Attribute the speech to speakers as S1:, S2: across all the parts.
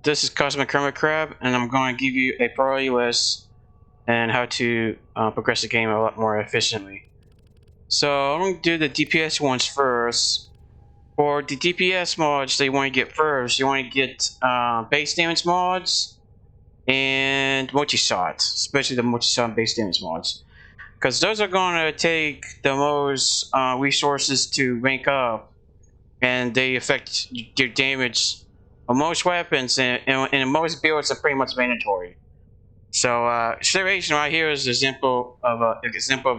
S1: this is Cosmic Hermit Crab, and I'm going to give you a priority list and how to progress the game a lot more efficiently. So I'm going to do the DPS ones first. For the DPS mods that you want to get first, you want to get base damage mods and Multishot, especially the Multishot and base damage mods. Because those are going to take the most resources to rank up, and they affect your damage on most weapons, and in most builds are pretty much mandatory. So Redirection right here is an example of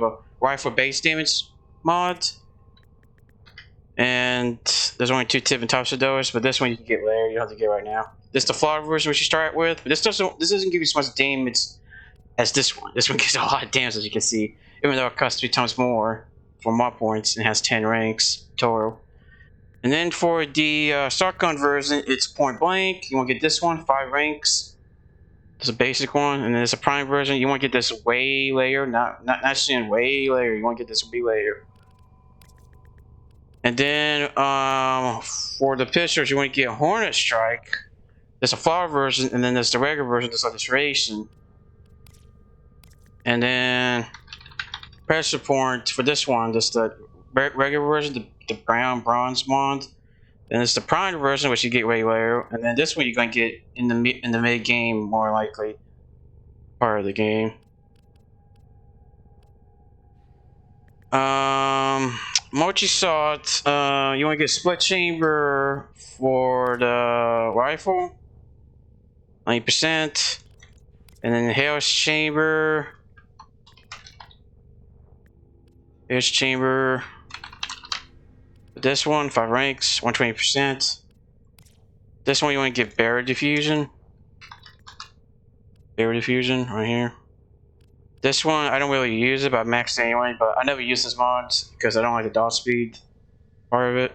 S1: a rifle base damage mod, and there's only two different types of those, but this one you can get later. You don't have to get right now. This is the flawed version which you start with, but this doesn't give you so much damage as this one. This one gives a lot of damage, as you can see, even though it costs 3 times more for mod points and has 10 ranks total. And then for the shotgun version, it's point blank. You want to get this one, 5 ranks. It's a basic one, and then there's a prime version. You want to get this way layer, not soon, way layer. You want to get this way layer. And then for the pistols, you want to get Hornet Strike. There's a flower version, and then there's the regular version. There's Adaptation. And then pressure point for this one. There's the regular version, the brown bronze mod. Then it's the prime version, which you get way later, and then this one you're going to get in the mid game, more likely part of the game. Multishot, you want to get split chamber for the rifle, 90%, and then Hell's chamber. Here's chamber. This one, 5 ranks, 120%. This one you want to get Baro diffusion. Baro diffusion right here. This one I don't really use it, but I maxed it anyway. But I never use this mod because I don't like the dodge speed part of it.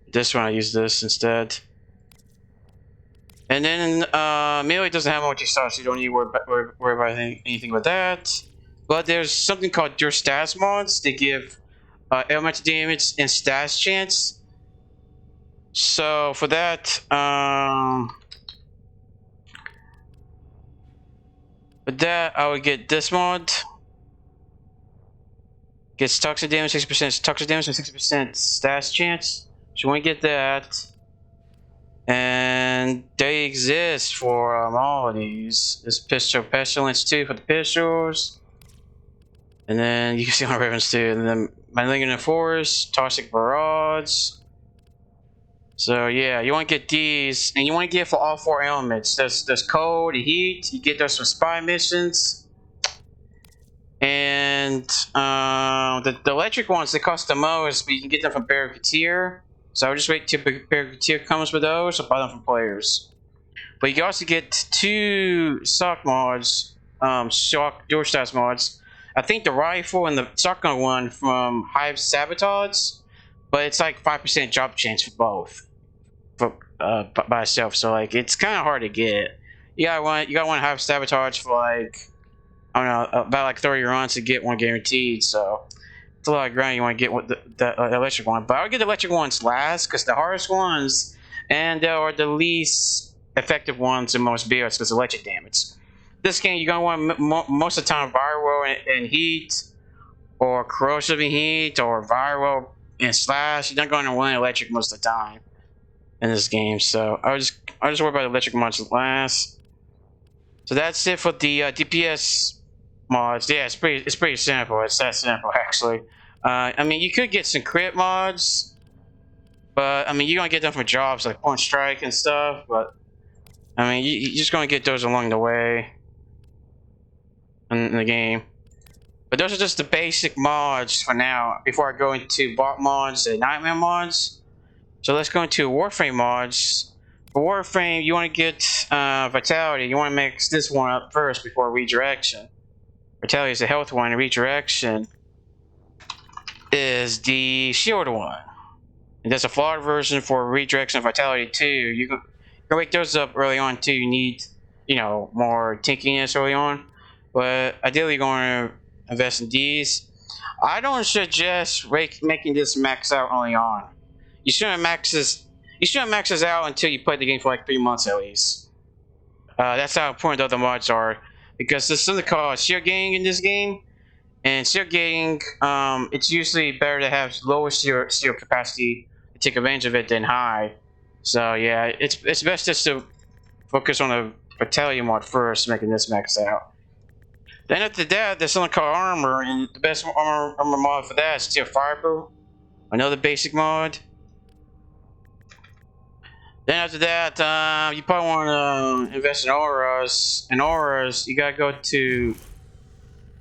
S1: This one I use this instead. And then melee doesn't have much stuff, so you don't need to worry about anything with that. But there's something called your stats mods. They give elemental damage and stats chance. So for that, I would get this mod. Gets toxic damage, 60% toxic damage, and 60% stats chance. So you want to get that. And they exist for all of these. This pistol pestilence too for the pistols. And then you can see on Rivens too. And then Malignant Forest, Toxic Barrage. So yeah, you want to get these, and you want to get for all 4 elements. There's cold, heat. You get those from spy missions. And the electric ones, they cost the most, but you can get them from Baro Teer. So I would just wait till Baro Teer comes with those, or buy them from players. But you can also get 2 shock mods, shock dual stats mods. I think the rifle and the shotgun one from Hive Sabotage, but it's like 5% drop chance for both, by itself. So like it's kind of hard to get. You got one Hive Sabotage for like, I don't know, about like 30 runs to get one guaranteed. So it's a lot of grind. You want to get the electric one, but I'll get the electric ones last because the hardest ones and they are the least effective ones in most builds because electric damage. This game, you're going to want most of the time viral and heat, or corrosive and heat, or viral and slash. You're not going to win electric most of the time in this game. So I'll just worry about electric mods last. So that's it for the DPS mods. Yeah, it's pretty simple. It's that simple actually. I mean, you could get some crit mods, but I mean, you're gonna get them from jobs like Point Strike and stuff. But I mean, you're just gonna get those along the way in the game. But those are just the basic mods for now, before I go into bot mods and nightmare mods. So let's go into Warframe mods. For Warframe, you want to get Vitality. You want to mix this one up first before Redirection. Vitality is the health one, and Redirection is the shield one. And there's a flawed version for Redirection and Vitality too. You can wake those up early on too. You need, you know, more tankiness early on. But ideally, you're going to invest in these. I don't suggest making this max out early on. You shouldn't max this out until you play the game for like 3 months at least. That's how important the other mods are, because there's something called shield gating in this game, and shield gating, it's usually better to have lower shield capacity to take advantage of it than high. So yeah, it's best just to focus on a battalion mod first, making this max out. Then after that, there's something called armor, and the best armor mod for that is Teer Firebolt, another basic mod. Then after that, you probably want to invest in auras. And auras, you gotta go to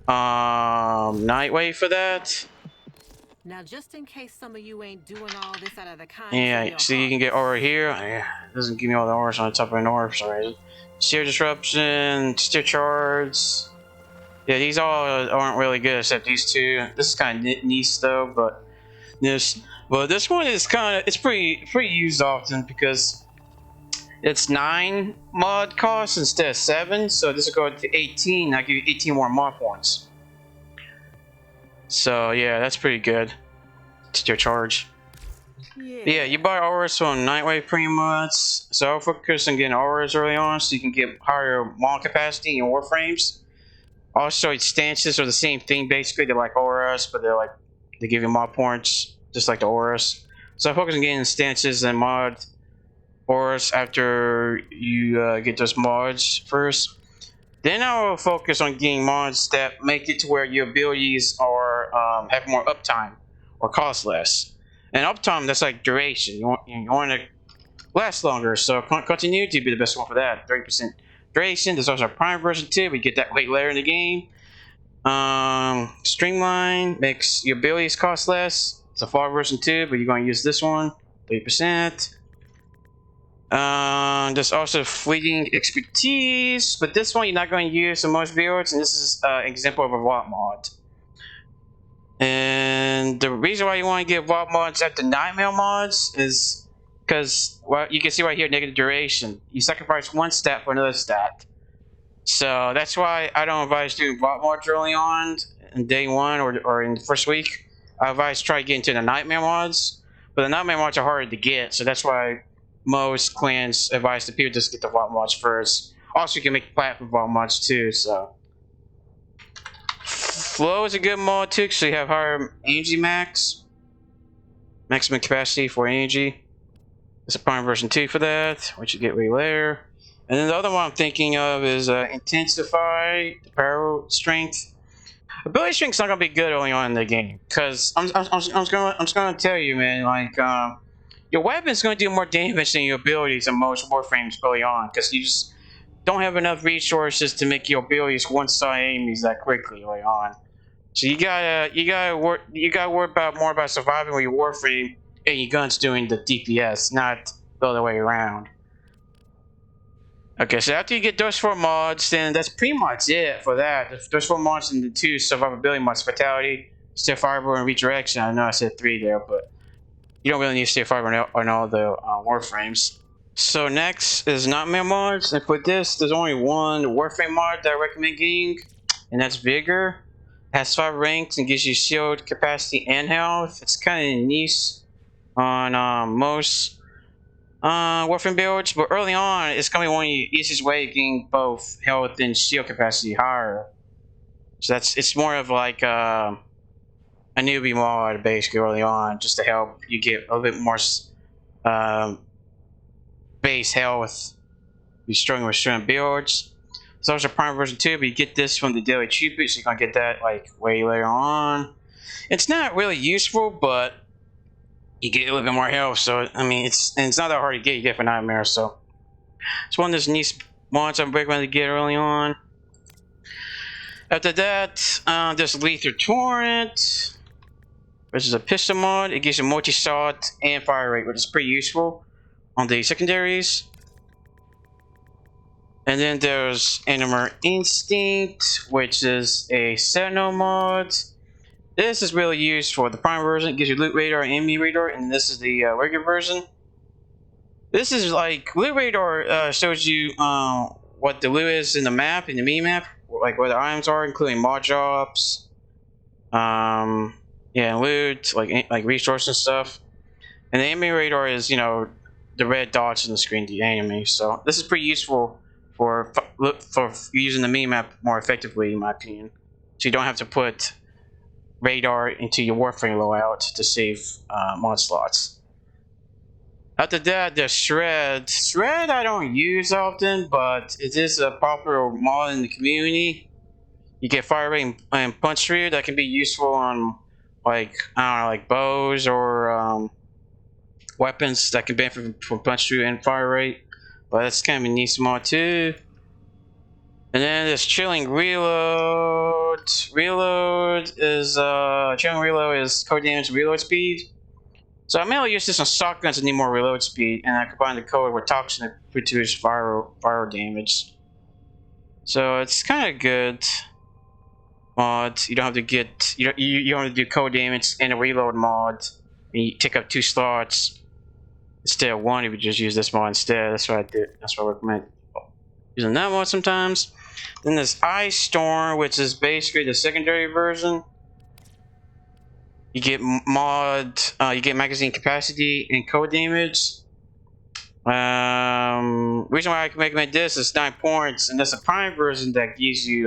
S1: Nightwave for that.
S2: Now, just in case some of you ain't doing all this out of the kind.
S1: Yeah, see, you can get aura here. Yeah, it doesn't give me all the auras on the top of an aura for some reason. Steer disruption, steer charge. Yeah, these all aren't really good except these two. This is kind of niche though, but this one is it's pretty used often because it's 9 mod costs instead of 7. So this will go to 18. I'll give you 18 more mod points. So yeah, that's pretty good. It's your charge. Yeah, you buy auras from Nightwave pretty much. So I'll focus on getting auras early on so you can get higher mod capacity in Warframes. Also, stances are the same thing basically. They're like auras, but they give you mod points just like the auras. So I focus on getting stances and mod auras after you get those mods first. Then I will focus on getting mods that make it to where your abilities are have more uptime or cost less. And uptime, that's like duration. You want to last longer. So continuity would be the best one for that. 30% duration. There's also a prime version too. We get that way later in the game. Streamline makes your abilities cost less. It's a far version too, but you're going to use this one. 30%. There's also fleeting expertise, but this one you're not going to use in most builds, and this is an example of a vault mod. And the reason why you want to get vault mods after nightmare mods is because, well, you can see right here, negative duration. You sacrifice one stat for another stat. So that's why I don't advise doing vault mods early on in day 1 or in the first week. I advise try to get into the nightmare mods, but the nightmare mods are harder to get, so that's why most clans advise the people just get the vault mods first. Also, you can make platform vault mods too. So flow is a good mod too, so you have higher energy maximum capacity for energy. There's a prime version 2 for that, which you get way later. And then the other one I'm thinking of is intensify the Baro strength. Ability strength's not gonna be good early on in the game, because I'm just gonna tell you, man, like your weapon's gonna do more damage than your abilities in most Warframes early on, because you just don't have enough resources to make your abilities one-shot enemies that quickly early on. So you gotta worry more about surviving with your Warframe and your guns doing the DPS, not the other way around. Okay, so after you get those 4 mods, then that's pretty much it for that. Those 4 mods and the 2 survivability mods: Fatality, Teer Firebolt, and Redirection. I know I said 3 there, but you don't really need to Teer Firebolt on all the Warframes. So next is Nightmare mods, and for this, there's only one Warframe mod that I recommend getting, and that's Vigor. It has 5 ranks and gives you shield capacity and health. It's kind of niche on most Warframe builds, but early on, it's gonna be one of the easiest way of getting both health and shield capacity higher. So it's more of like a newbie mod basically early on, just to help you get a little bit more base health. You're struggling with certain builds. It's also prime version 2, but you get this from the daily tribute, so you're gonna get that like way later on. It's not really useful, but you get a little bit more health, so I mean it's not that hard to get. You get for Nightmare, so it's one of those niche mods I'm recommending to get early on. After that, there's Lethal Torrent, which is a pistol mod. It gives you multi-shot and fire rate, which is pretty useful on the secondaries. And then there's Animal Instinct, which is a Sentinel mod. This is really used for the prime version. It gives you loot radar and enemy radar, and this is the regular version. This is like loot radar shows you what the loot is in the map, in the mini map, like where the items are, including mod drops, yeah, loot, like resources and stuff. And the enemy radar is, you know, the red dots on the screen, the enemy. So this is pretty useful for using the mini-map more effectively, in my opinion. So you don't have to put radar into your Warframe loadout to save mod slots. After that, there's Shred. Shred I don't use often, but it is a popular mod in the community. You get fire rate and punch rate that can be useful on, like, I don't know, like bows or weapons that can benefit from punch rate and fire rate. But that's kind of a nice mod too. And then there's Chilling Reload. Chilling Reload is code damage reload speed. So I mainly use this on shotguns that need more reload speed, and I combine the code with Toxin to produce fire damage. So it's kind of good mod. You don't have to get you don't have to do code damage and a reload mod, and you take up 2 slots instead of 1 if you just use this mod instead. That's what I did. That's what I recommend using that mod sometimes. Then there's Ice Storm, which is basically the secondary version. You get you get magazine capacity and code damage. Reason why I can recommend this is 9 points, and there's a prime version that gives you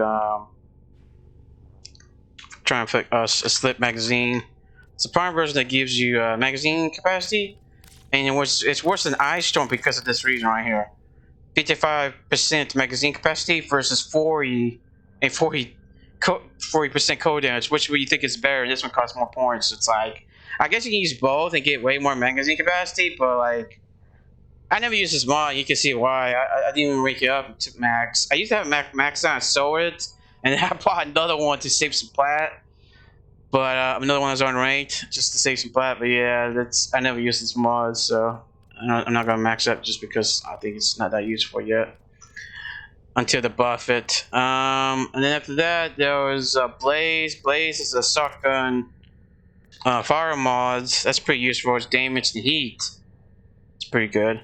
S1: trying to pick a slip magazine. It's a prime version that gives you magazine capacity, and it's worse than Ice Storm because of this reason right here. 55% magazine capacity versus 40% code damage. Which one you think is better? This one costs more points. It's like, I guess you can use both and get way more magazine capacity, but like, I never use this mod. You can see why. I didn't even rank it up to max. I used to have max on, sold it, and then I bought another one to save some plat. But another one that's unranked just to save some plat. But yeah, I never used this mod, so I'm not gonna max up just because I think it's not that useful yet. Until the buff it. And then after that, there was Blaze. Blaze is a shotgun fire mods. That's pretty useful. It's damage and heat. It's pretty good.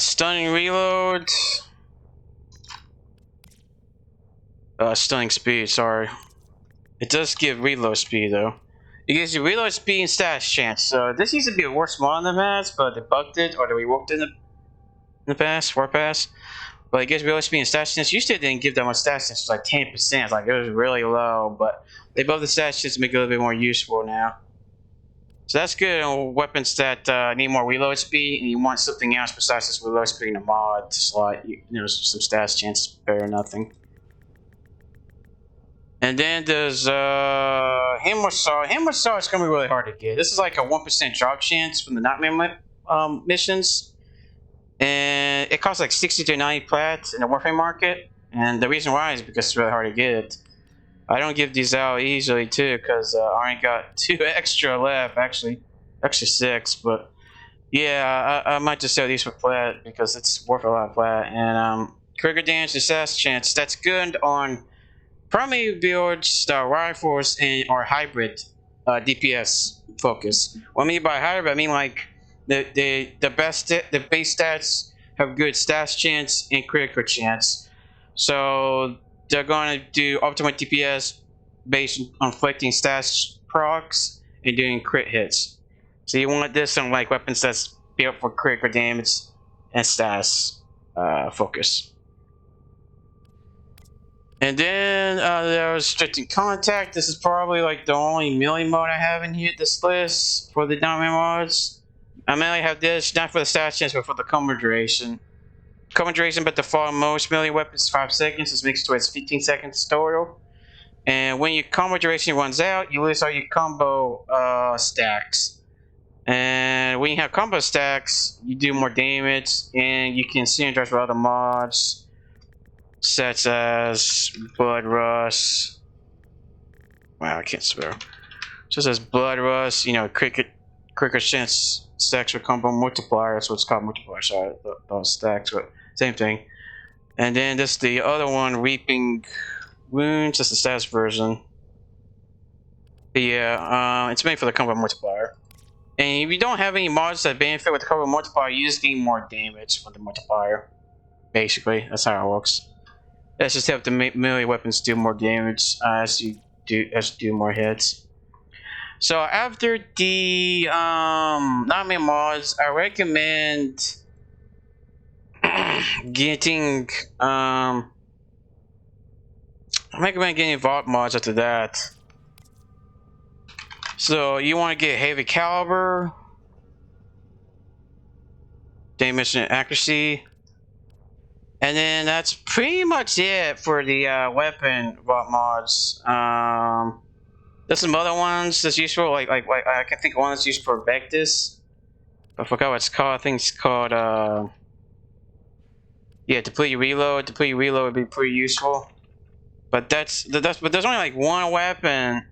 S1: Stunning reload. Stunning speed, sorry. It does give reload speed though. It gives you reload speed and status chance. So this used to be a worse mod in the past, but they bugged it or they reworked it in the past, Warpass. But it gives reload speed and status chance. Used to it didn't give that much status chance. It was like 10%. Like it was really low, but they buffed the status chance to make it a little bit more useful now. So that's good on weapons that need more reload speed, and you want something else besides this reload speed in the mod slot. You know, some status chance, better than nothing. And then there's Hammer Saw. Hammer Saw is gonna be really hard to get. This is like a 1% drop chance from the Nightmare missions, and it costs like 60 to 90 plats in the Warframe market. And the reason why is because it's really hard to get. I don't give these out easily too, because I already got 2 extra left. Actually 6. But yeah, I might just sell these for plat because it's worth a lot of plat. And trigger damage and status chance. That's good on primary builds, rifles, and or hybrid DPS focus. What I mean by hybrid, I mean like the base stats have good stats chance and critical chance. So they're going to do optimal DPS based on inflicting stats procs and doing crit hits. So you want this on like weapons that's built for critical damage and stats focus. And then there was Restricting Contact. This is probably like the only melee mode I have in here, this list for the Nightmare mods. I mainly have this, not for the stats chance, but for the combo duration. Combo duration, but default most melee weapons 5 seconds. This makes it towards 15 seconds total. And when your combo duration runs out, you lose all your combo stacks. And when you have combo stacks, you do more damage, and you can synergize with other mods, such as Blood Rush. Wow, I can't swear. Such as Blood Rush, you know, cricket chance stacks with combo multiplier. That's what's called multiplier. Sorry, those stacks, but same thing. And then this the other one, Reaping Wounds. That's the status version. But yeah, it's made for the combo multiplier. And if you don't have any mods that benefit with the combo multiplier, you just gain more damage with the multiplier. Basically, that's how it works. Let's just have the melee weapons do more damage as you do more hits. So after the Nightmare mods, I recommend getting I recommend getting vault mods after that. So you want to get heavy caliber, damage and accuracy, and then that's pretty much it for the weapon vault mods. There's some other ones that's useful, like I can think of one that's useful for Vectis. I forgot what it's called. I think it's called yeah, deplete reload. Deplete reload would be pretty useful. But but there's only like one weapon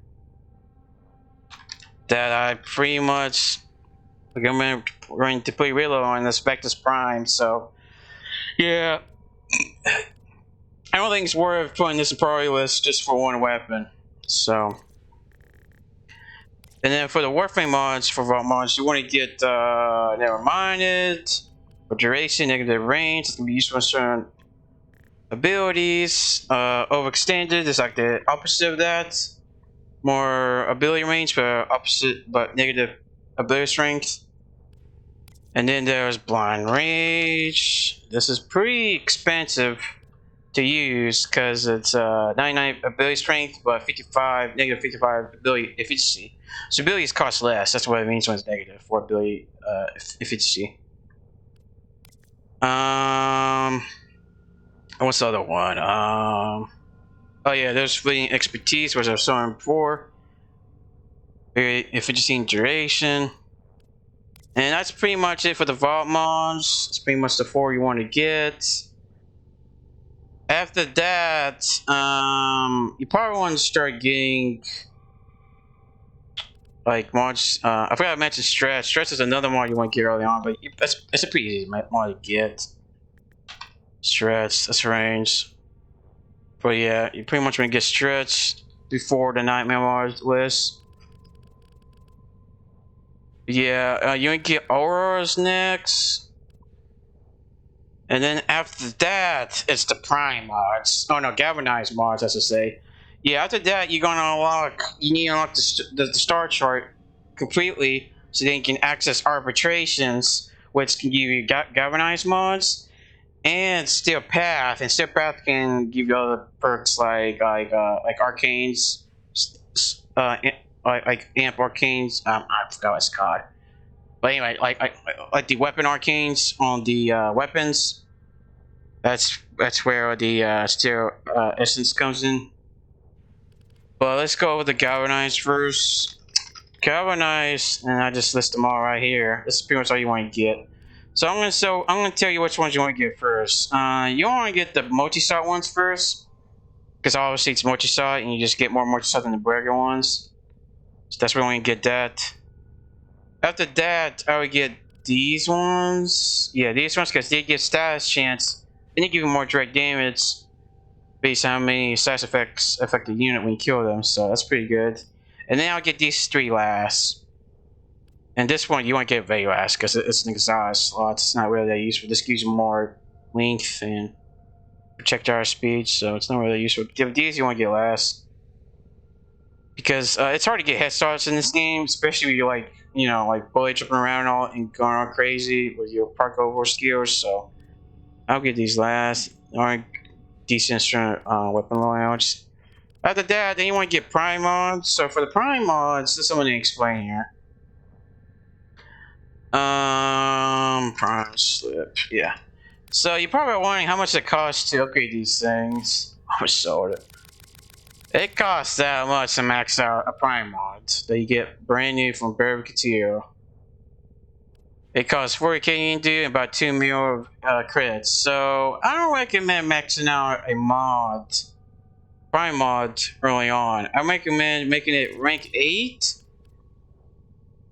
S1: that I pretty much recommend running deplete reload on, that's Vectis Prime. So yeah, I don't think it's worth putting this in priority list just for one weapon. So. And then for the Warframe mods, for vault mods, you want to get Never Minded, for duration, negative range. It's going to be useful for certain abilities. Overextended is like the opposite of that. More ability range, but opposite, but negative ability strength. And then there's Blind Rage. This is pretty expensive to use because it's 99 ability strength, but negative 55 ability efficiency. So abilities cost less. That's what it means when it's negative for ability efficiency. What's the other one? Oh yeah, there's fleeting expertise, which I was showing before. Efficiency and duration. And that's pretty much it for the vault mods. It's pretty much the 4 you want to get. After that, you probably want to start getting like mods. I forgot to mention stress. Stress is another mod you want to get early on, but it's a pretty easy mod to get. Stress, that's range. But yeah, you pretty much want to get stretch before the nightmare mod list. Yeah, you want to get auras next. And then after that, it's the Prime mods. Oh no, Galvanized mods, as I say. Yeah, after that, you're gonna unlock. You need to unlock the star chart completely, so then you can access arbitrations, which can give you Galvanized mods, and Steel Path. And Steel Path can give you other perks like arcanes, like amp arcanes. I forgot what it's called. But anyway, like the weapon arcanes on the weapons. That's where the steel essence comes in. But let's go with the galvanized first. Galvanized, and I just list them all right here. This is pretty much all you want to get. So I'm gonna tell you which ones you want to get first. You want to get the Multishot ones first, because obviously it's Multishot, and you just get more Multishot than the regular ones. So that's where you want to get that. After that, I would get these ones. Yeah, these ones, because they give status chance, and they give you more direct damage based on how many status effects affect the unit when you kill them. So that's pretty good. And then I'll get these 3 last. And this one you want to get very last because it's an exhaust slot. It's not really that useful. This gives you more length and projectile speed, so it's not really useful. These you want to get last because it's hard to get head starts in this game, especially when you're like bullet jumping around and all and going all crazy with your parkour skills. So I'll get these last. Alright, decent weapon loadouts. After that, then you want to get Prime mods. So for the Prime mods, this is something to explain here. Prime slip, yeah. So you're probably wondering how much it costs to upgrade these things. I sold it. It costs that much to max out a Prime mod that you get brand new from Baro. It costs 40k into and about 2 mil credits. So I don't recommend maxing out a mod, Prime mod, early on. I recommend making it rank 8.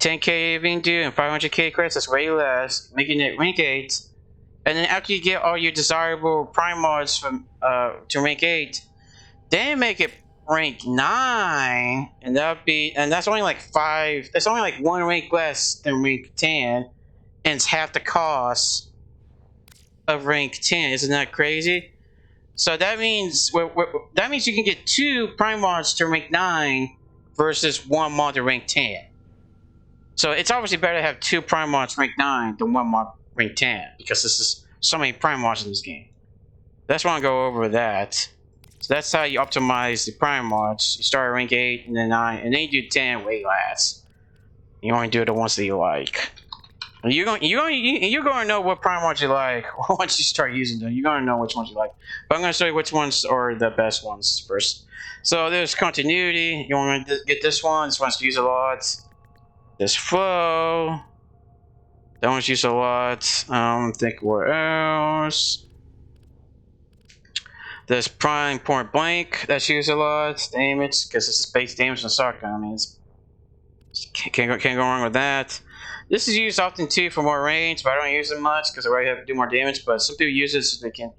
S1: 10k into and 500k credits, that's way less. Making it rank 8. And then after you get all your desirable Prime mods from to rank 8, then make it rank 9, and that's only like 5. That's only like 1 rank less than rank 10, and it's half the cost of rank 10. Isn't that crazy? So that means you can get 2 Prime mods to rank 9 versus 1 mod to rank 10. So it's obviously better to have 2 Prime mods rank 9 than 1 mod rank 10, because this is so many prime mods in this game. That's why I want to go over that. So that's how you optimize the prime mods. You start at rank 8 and then 9, and then you do 10 way last. You only do the ones that you like. And you're gonna know what prime mods you like once you start using them. You're gonna know which ones you like. But I'm gonna show you which ones are the best ones first. So there's continuity. You want to get this one. This one's used a lot. There's flow. That one's used a lot. Think what else. There's prime point blank. That's used a lot. Damage, because it's base damage and shotgun. I mean, can't go wrong with that. This is used often too for more range, but I don't use it much because I already have to do more damage. But some people use it so they can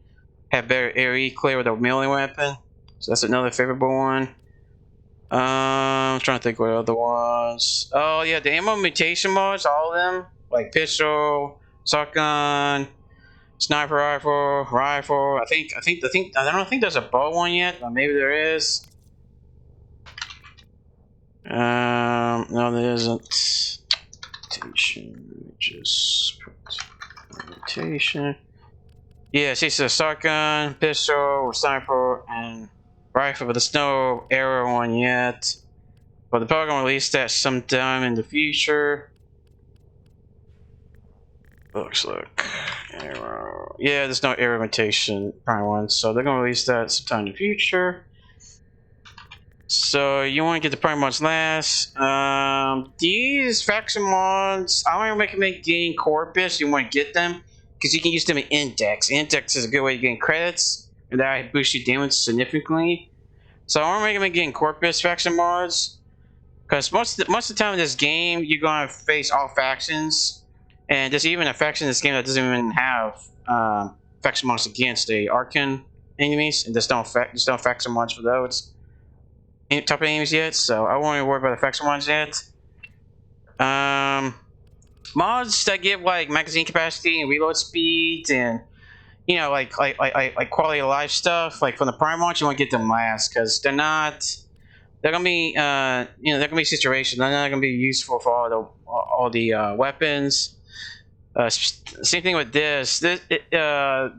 S1: have better AoE clear with a melee weapon. So that's another favorable one. I'm trying to think what other ones. Oh yeah, the ammo mutation mods, all of them, like pistol, shotgun, sniper rifle. I don't think there's a bow one yet, but maybe there is. No, there isn't. Just mutation. Yeah, see, so shotgun, pistol, sniper, and rifle, but there's no arrow one yet. But they're probably gonna release that sometime in the future. Looks like arrow. Yeah, there's no arrow mutation prime one, so they're gonna release that sometime in the future. So you want to get the prime mods last. These faction mods, I don't recommend getting Corpus. You want to get them because you can use them in Index. Index is a good way of getting credits, and that boosts your damage significantly. So I don't recommend getting Corpus faction mods because most of the time in this game you're gonna face all factions, and there's even a faction in this game that doesn't even have faction mods against the Archon enemies, and there's no faction mods for those type of enemies yet, so I won't even worry about the faction ones yet. Mods that give like magazine capacity and reload speed and like quality of life stuff, like from the prime mods, you want to get them last because they're gonna be they're gonna be situations. They're not gonna be useful for all the weapons. Same thing with this. There's a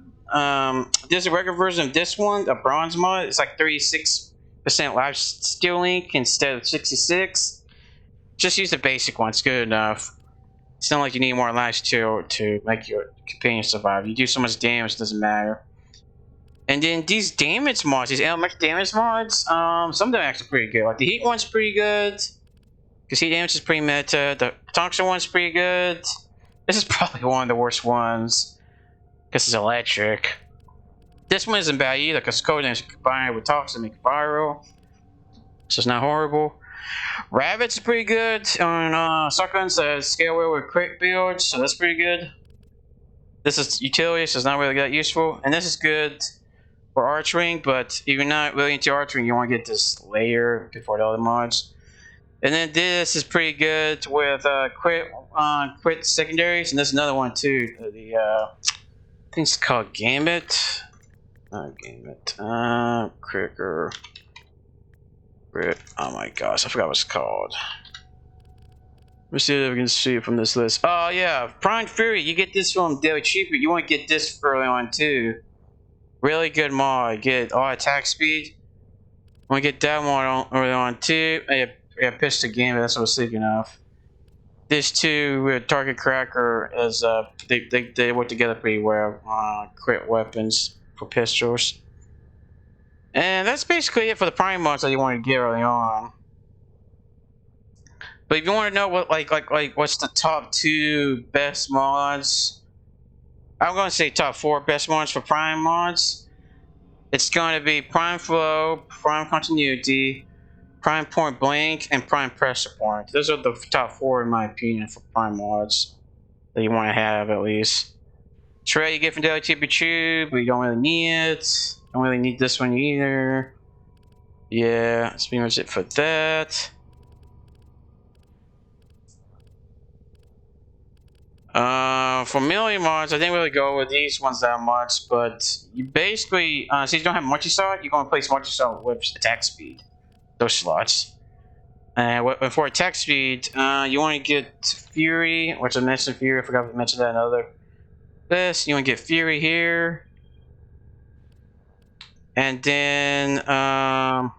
S1: regular version of this one, a bronze mod. It's like 36% life steal link instead of 66. Just use the basic one, it's good enough. It's not like you need more life steal to make your companion survive. You do so much damage, it doesn't matter. And then these damage mods, these elemental damage mods, some of them are actually pretty good. Like the heat one's pretty good, because heat damage is pretty meta. The toxin one's pretty good. This is probably one of the worst ones, because it's electric. This one isn't bad either, because cold damage combined with toxin make Baro, so it's not horrible. Rabbits is pretty good on shotguns that scale well with crit builds, so that's pretty good. This is utility, so it's not really that useful. And this is good for archering, but if you're not really into archering, you want to get this layer before the other mods. And then this is pretty good with crit secondaries, and there's another one too. I think it's called Gambit. Cricker. Crit. Oh my gosh, I forgot what it's called. Let's see if we can see it from this list. Oh yeah, Prime Fury. You get this from Daily Cheaper. You want to get this early on too. Really good mod. Get all attack speed. Want to get that mod early on too. Yeah, pistol game. That's what I was thinking of. This too with Target Cracker is they work together pretty well. Crit weapons for pistols. And that's basically it for the prime mods that you want to get early on. But if you want to know what what's the top 2 best mods, I'm going to say top 4 best mods for prime mods. It's going to be Prime Flow, Prime Continuity, Prime Point Blank, and Prime Pressure Point. Those are the top 4 in my opinion for prime mods that you want to have at least. Trade you get from Daily Cheaper Tube, but you don't really need it. Don't really need this one either. Yeah, that's pretty much it for that. For melee mods, I didn't really go with these ones that much, but you basically, since you don't have Multishot, you're going to place Multishot with attack speed. Those slots. And for attack speed, you want to get Fury, which I mentioned Fury, I forgot to mention that another. this. You want to get Fury here. And then, and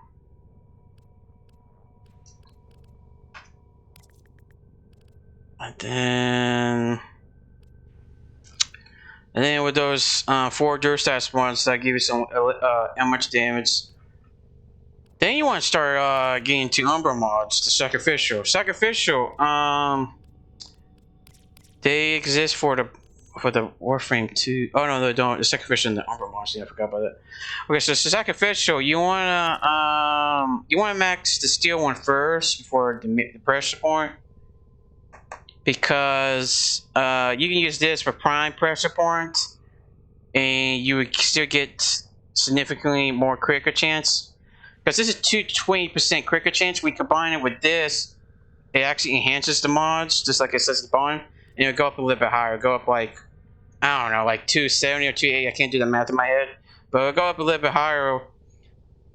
S1: then with those 4 Durstast ones that give you some how much damage. Then you want to start getting to Umbra mods, the Sacrificial. They exist for the Warframe 2. Oh no, they don't. The Sacrificial and the Umbra mods. Yeah, I forgot about that. Okay, so Sacrificial, you wanna max the steel one first before the pressure point, because you can use this for prime pressure point, and you would still get significantly more critical chance. Because this is 220% critical chance. We combine it with this, it actually enhances the mods, just like it says at the bottom, and it'll go up a little bit higher. Go up like, I don't know, like 270 or 280. I can't do the math in my head, but it'll go up a little bit higher.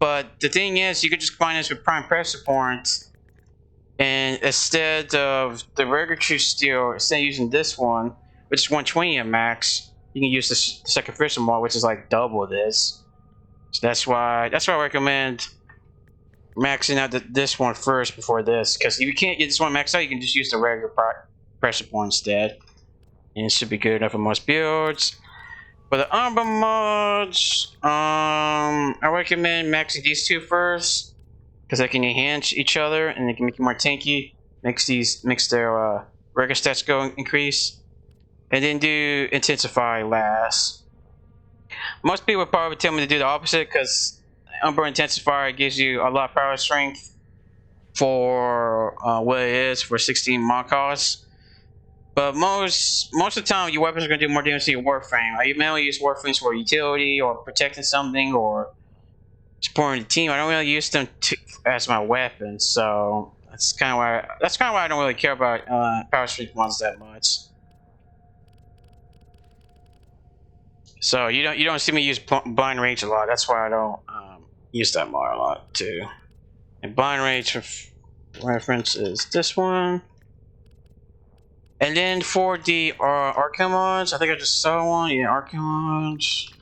S1: But the thing is, you could just combine this with prime pressure point, and instead of the regular steel, instead of using this one, which is 120 at max, you can use the Sacrificial mod, which is like double this. So that's why I recommend maxing out this one first before this, because if you can't get this one maxed out, you can just use the regular pressure point instead, and it should be good enough for most builds. For the Umbra mods, I recommend maxing these 2 first, because they can enhance each other and they can make you more tanky. Makes their regular stats go increase, and then do Intensify last. Most people would probably tell me to do the opposite, because Umbra Intensifier gives you a lot of power strength for what it is for 16 mod costs. But most of the time, your weapons are going to do more damage to your Warframe. I mainly use Warframes for utility or protecting something or supporting the team. I don't really use them as my weapons, so that's kind of why I don't really care about power strength mods that much. So you don't see me use blind rage a lot. That's why I don't use that mod a lot too. And blind rage for reference is this one. And then for the Archon mods, I think I just saw one. Yeah, Archon mods.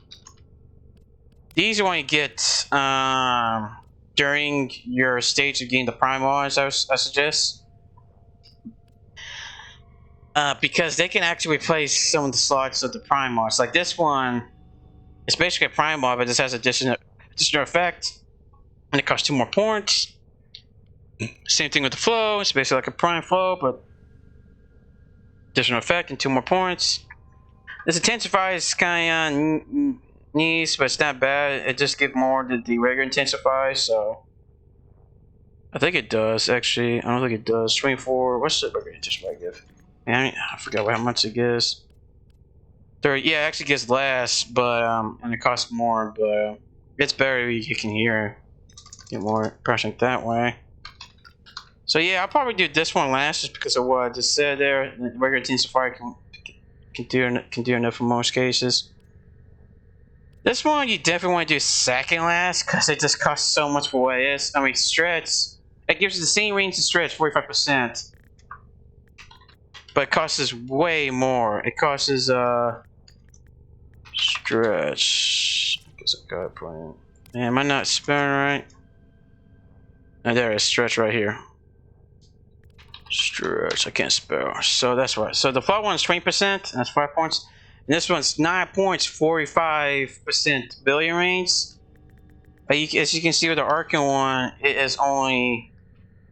S1: These are what you get during your stage of getting the prime mods, I suggest. Because they can actually replace some of the slots of the prime mods. Like this one, it's basically a prime mod, but this has additional effect, and it costs 2 more points. Same thing with the flow. It's basically like a prime flow, but additional effect and 2 more points. This Intensify is kind of nice, but it's not bad. It just gives more than the regular Intensify, so I think it does actually. I don't think it does. 24. What's the regular Intensify give? I forgot how much it gives. 30. Yeah, it actually gets less, but and it costs more, but it's better if you can hear. Get more pressure that way. So yeah, I'll probably do this one last, just because of what I just said there. The regular Intensify can do enough in most cases. This one you definitely want to do second last, because it just costs so much for what it is. I mean, stretch. It gives you the same range to stretch, 45%. But it costs way more. It costs stretch. I guess I got it playing. Man, am I not spelling right? Oh, there it is, stretch right here. Stretch, I can't spell. So that's right. So the flat one's 20%, that's 5 points. And this one's 9 points, 45% billion range. As you can see with the Archon one, it is only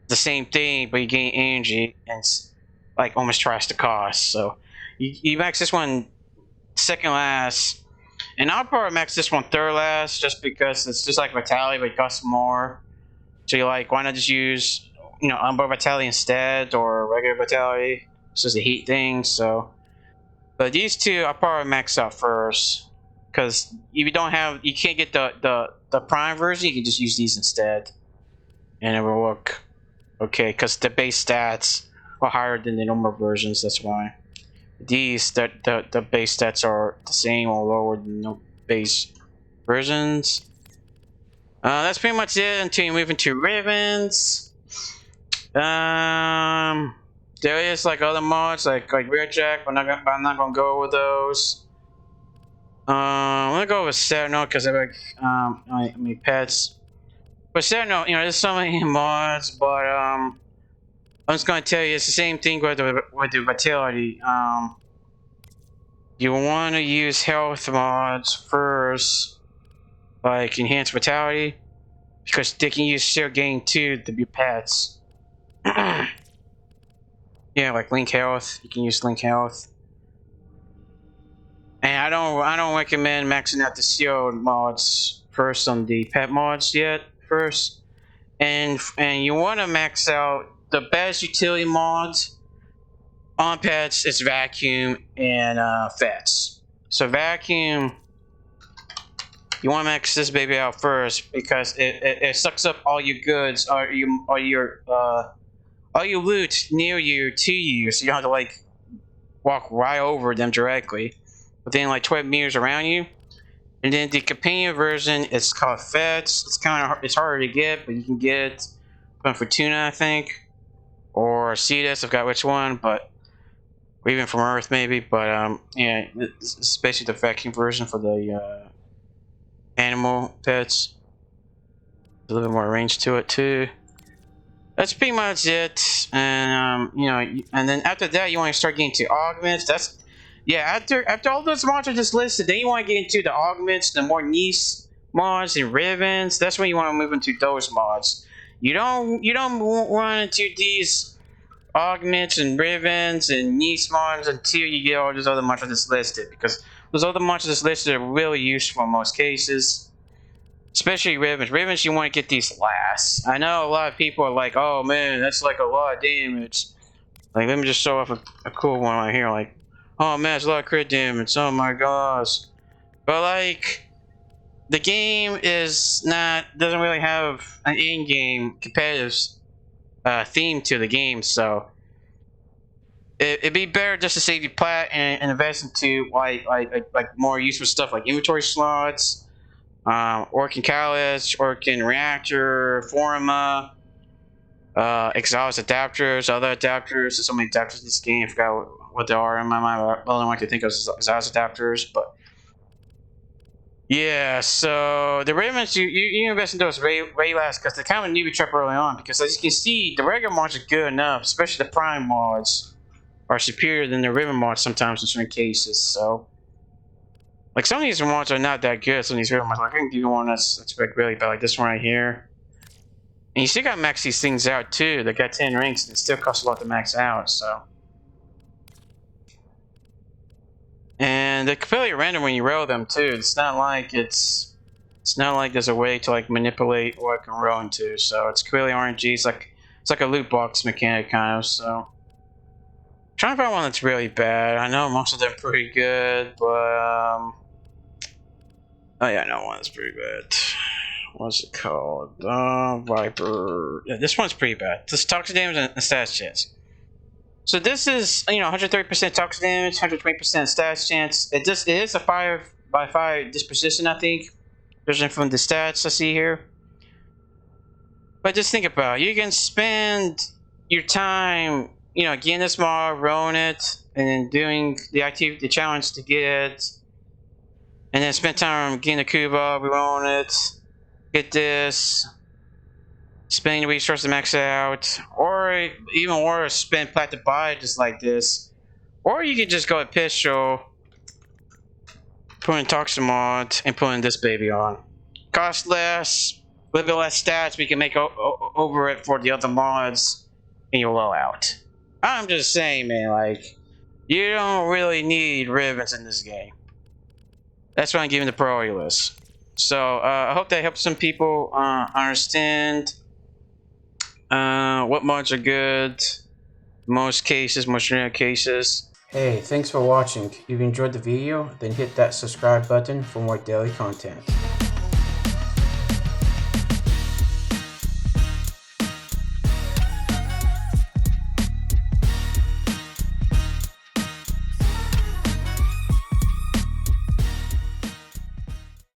S1: the same thing, but you gain energy, and it's like almost twice the cost. So you max this one second last, and I'll probably max this one third last, just because it's just like Vitality, but it costs more. So you're like, why not just use, Umbra Vitality instead, or regular Vitality? It's just a heat thing. So, but these 2 I'll probably max out first, because if you can't get the prime version, you can just use these instead, and it will work okay, because the base stats are higher than the normal versions. That's why these the base stats are the same or lower than the base versions. That's pretty much it until you move into Rivens. There is like other mods like Rear Jack, but I'm not gonna go with those. I'm gonna go with Sentinel because I like I mean pets. But Sentinel, you know, there's so many mods, but I'm just gonna tell you it's the same thing with the vitality. You want to use health mods first, like enhanced vitality, because they can use shield gain too to be pets. Yeah, like link health. You can use link health. And I don't recommend maxing out the shield mods first on the pet mods yet. First, and you want to max out the best utility mods on pets is vacuum and fets. So vacuum, you want to max this baby out first because it sucks up all your goods, all your loot near you to you, so you don't have to like walk right over them directly, within like 12 meters around you. And then the companion version is called Fets. It's harder to get, but you can get it from Fortuna, I think, or Cetus. I forgot which one, but or even from Earth maybe. But yeah, it's basically the vacuum version for the animal pets. A little bit more range to it too. That's pretty much it. And you know, and then after that, you want to start getting to augments. That's after all those mods are just listed, then you want to get into the augments, the more niche mods and Rivens. That's when you want to move into those mods. You don't want to do these augments and Rivens and niche mods until you get all those other mods just listed, because those other mods just listed are really useful in most cases. Especially Rivens. Rivens, you want to get these last. I know a lot of people are like, oh man, that's like a lot of damage. Like, let me just show off a cool one right here. Like, oh man, it's a lot of crit damage. Oh my gosh. But like, the game doesn't really have an in-game competitive theme to the game, so it'd be better just to save your plat and invest into like more useful stuff like inventory slots, Orkin Catalyst, Orkin Reactor, Forma, exhaust adapters, other adapters. There's so many adapters in this game. I forgot what they are in my mind. I only like to think of exhaust adapters, but yeah. So the Rivens, you invest in those way last because they're kind of a newbie trap early on. Because as you can see, the regular mods are good enough, especially the prime mods are superior than the Riven mods sometimes in certain cases. So, like, some of these mods are not that good. Some of these Riven mods, like I can give you one that's really bad, like this one right here. And you still got to max these things out too. They got 10 ranks, and it still costs a lot to max out. So, and they're completely random when you roll them too. It's not like there's a way to like manipulate what I can roll into. So it's clearly RNG. It's like a loot box mechanic kind of. So. Trying to find one that's really bad. I know most of them are pretty good, but oh yeah, I know one that's pretty bad. What's it called? Viper. Yeah, this one's pretty bad. This toxic damage and status chance. So this is 130% toxic damage, 120% status chance. It is a 5x5 disposition, I think, judging from the stats I see here. But just think about it. You can spend your time, getting this mod, rolling it, and then doing the challenge to get it, and then spend time getting the Kuba, rolling it, get this, spending the resources to max it out, or even worse, spend plat to buy it just like this, or you can just go with pistol, put in toxic mod, and put in this baby on. Cost less, a little bit less stats, we can make over it for the other mods in your loadout. I'm just saying, man, like, you don't really need Rivens in this game. That's why I'm giving the priority list. So, I hope that helps some people understand what mods are good, most rare cases. Hey, thanks for watching. If you enjoyed the video, then hit that subscribe button for more daily content.